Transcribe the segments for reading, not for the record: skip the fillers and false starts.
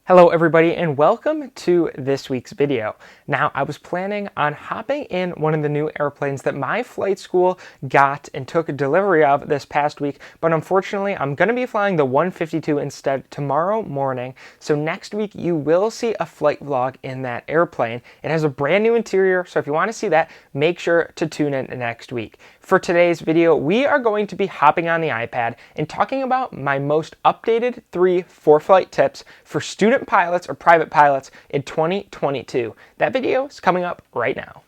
Hello everybody and welcome to this week's video. Now I was planning on hopping in one of the new airplanes that my flight school got and took delivery of this past week, but unfortunately I'm going to be flying the 152 instead tomorrow morning. So next week you will see a flight vlog in that airplane. It has a brand new interior, so if you want to see that, make sure to tune in next week. For today's video, we are going to be hopping on the iPad and talking about my most updated 3 ForeFlight tips for student pilots or private pilots in 2022. That video is coming up right now.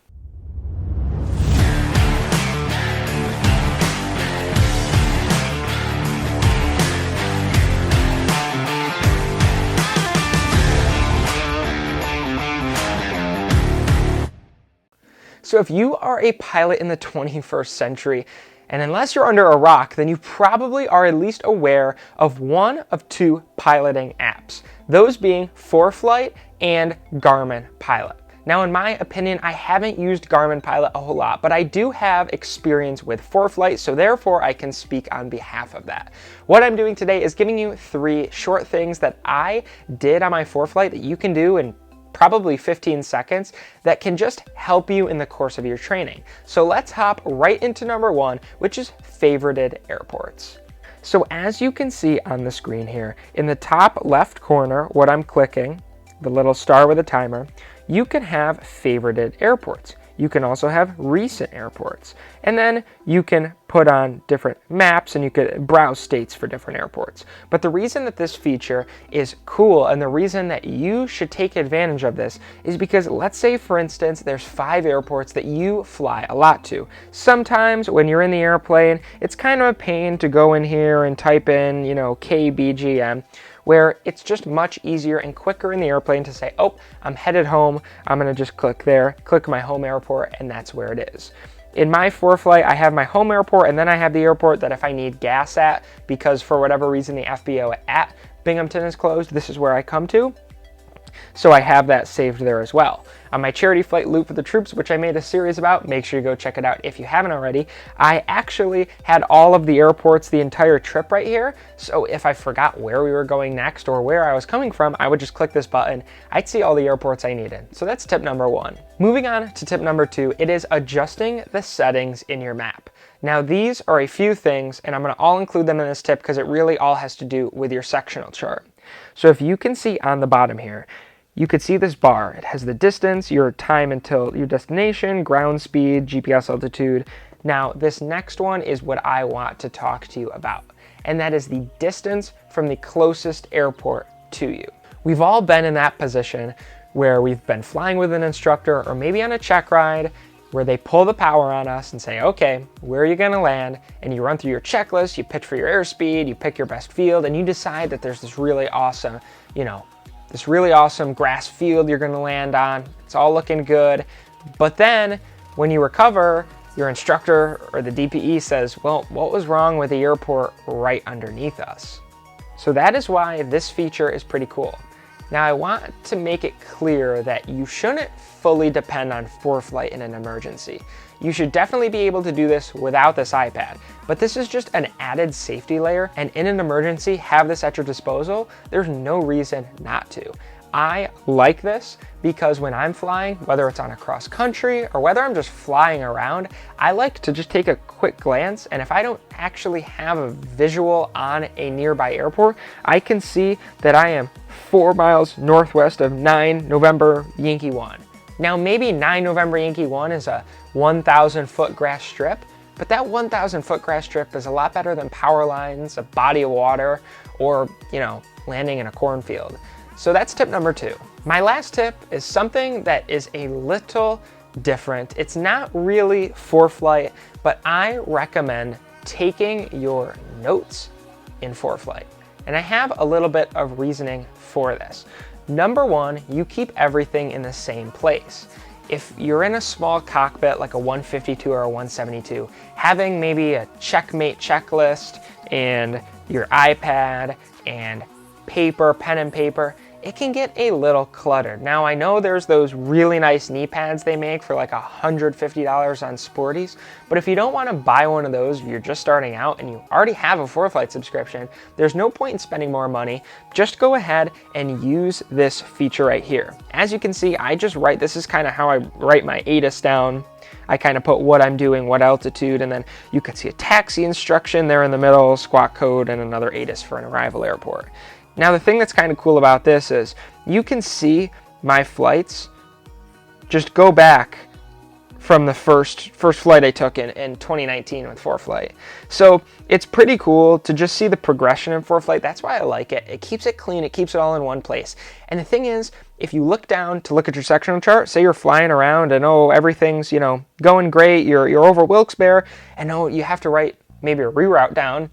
So if you are a pilot in the 21st century, and unless you're under a rock, then you probably are at least aware of one of 2 piloting apps, those being ForeFlight and Garmin Pilot. Now, in my opinion, I haven't used Garmin Pilot a whole lot, but I do have experience with ForeFlight, so therefore I can speak on behalf of that. What I'm doing today is giving you 3 short things that I did on my ForeFlight that you can do in probably 15 seconds that can just help you in the course of your training. So let's hop right into number 1, which is favorited airports. So as you can see on the screen here, in the top left corner, what I'm clicking, the little star with a timer, you can have favorited airports. You can also have recent airports. And then you can put on different maps and you could browse states for different airports. But the reason that this feature is cool and the reason that you should take advantage of this is because, let's say for instance, there's 5 airports that you fly a lot to. Sometimes when you're in the airplane, it's kind of a pain to go in here and type in, KBGM, where it's just much easier and quicker in the airplane to say, oh, I'm headed home. I'm gonna just click there, click my home airport, and that's where it is. In my ForeFlight, I have my home airport, and then I have the airport that if I need gas at, because for whatever reason the FBO at Binghamton is closed, this is where I come to. So I have that saved there as well. On my charity flight Loot for the Troops, which I made a series about, make sure you go check it out if you haven't already, I actually had all of the airports the entire trip right here. So if I forgot where we were going next or where I was coming from, I would just click this button. I'd see all the airports I needed. So that's tip number 1. Moving on to tip number 2, it is adjusting the settings in your map. Now these are a few things, and I'm going to all include them in this tip because it really all has to do with your sectional chart. So if you can see on the bottom here, you could see this bar. It has the distance, your time until your destination, ground speed, GPS altitude. Now, this next one is what I want to talk to you about, and that is the distance from the closest airport to you. We've all been in that position where we've been flying with an instructor or maybe on a check ride where they pull the power on us and say, okay, where are you gonna land? And you run through your checklist, you pitch for your airspeed, you pick your best field, and you decide that there's this really awesome, grass field you're gonna land on. It's all looking good. But then when you recover, your instructor or the DPE says, well, what was wrong with the airport right underneath us? So that is why this feature is pretty cool. Now I want to make it clear that you shouldn't fully depend on ForeFlight in an emergency. You should definitely be able to do this without this iPad, but this is just an added safety layer, and in an emergency, have this at your disposal. There's no reason not to. I like this because when I'm flying, whether it's on a cross country or whether I'm just flying around, I like to just take a quick glance, and if I don't actually have a visual on a nearby airport, I can see that I am 4 miles northwest of 9 November Yankee 1. Now maybe 9 November Yankee 1 is a 1,000 foot grass strip, but that 1,000 foot grass strip is a lot better than power lines, a body of water, or, landing in a cornfield. So that's tip number 2. My last tip is something that is a little different. It's not really ForeFlight, but I recommend taking your notes in ForeFlight. And I have a little bit of reasoning for this. Number 1, you keep everything in the same place. If you're in a small cockpit like a 152 or a 172, having maybe a checkmate checklist and your iPad and paper, pen and paper, it can get a little cluttered. Now I know there's those really nice knee pads they make for like $150 on Sporties, but if you don't want to buy one of those, you're just starting out and you already have a ForeFlight subscription, there's no point in spending more money. Just go ahead and use this feature right here. As you can see, I just write, this is kind of how I write my ATIS down. I kind of put what I'm doing, what altitude, and then you can see a taxi instruction there in the middle, squawk code, and another ATIS for an arrival airport. Now the thing that's kind of cool about this is you can see my flights just go back from the first flight I took in 2019 with ForeFlight. So it's pretty cool to just see the progression in ForeFlight. That's why I like it. It keeps it clean, it keeps it all in one place. And the thing is, if you look down to look at your sectional chart, say you're flying around and everything's, going great, you're over Wilkes-Barre, and you have to write maybe a reroute down,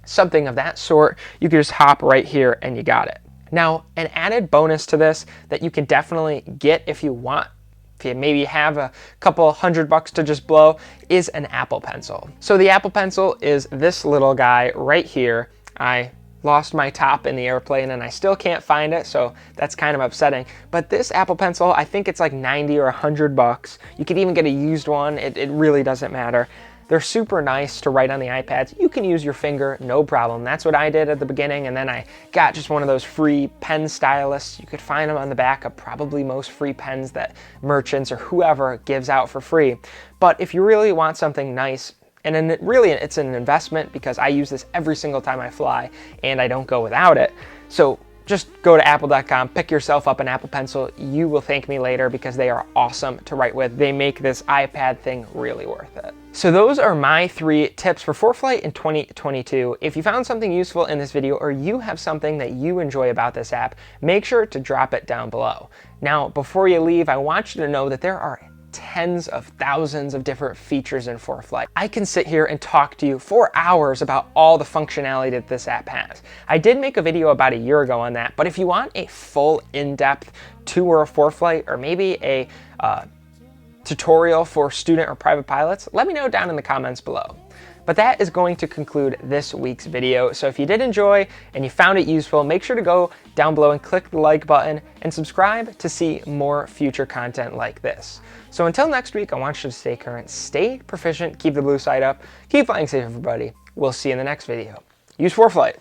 something of that sort, you can just hop right here and you got it. Now, an added bonus to this that you can definitely get if you want, if you maybe have a couple $100 to just blow, is an Apple Pencil. So the Apple Pencil is this little guy right here. I lost my top in the airplane and I still can't find it, so that's kind of upsetting. But this Apple Pencil, I think it's like 90 or $100. You could even get a used one. It really doesn't matter. They're super nice to write on the iPads. You can use your finger, no problem. That's what I did at the beginning, and then I got just one of those free pen stylus. You could find them on the back of probably most free pens that merchants or whoever gives out for free. But if you really want something nice, and then it's an investment because I use this every single time I fly and I don't go without it. So just go to apple.com, pick yourself up an Apple Pencil. You will thank me later because they are awesome to write with. They make this iPad thing really worth it. So those are my 3 tips for ForeFlight in 2022. If you found something useful in this video or you have something that you enjoy about this app, make sure to drop it down below. Now, before you leave, I want you to know that there are tens of thousands of different features in ForeFlight. I can sit here and talk to you for hours about all the functionality that this app has. I did make a video about a year ago on that, but if you want a full in-depth tour of ForeFlight or maybe a tutorial for student or private pilots, let me know down in the comments below. But that is going to conclude this week's video. So if you did enjoy and you found it useful, make sure to go down below and click the like button and subscribe to see more future content like this. So until next week, I want you to stay current, stay proficient, keep the blue side up, keep flying safe, everybody. We'll see you in the next video. Use ForeFlight.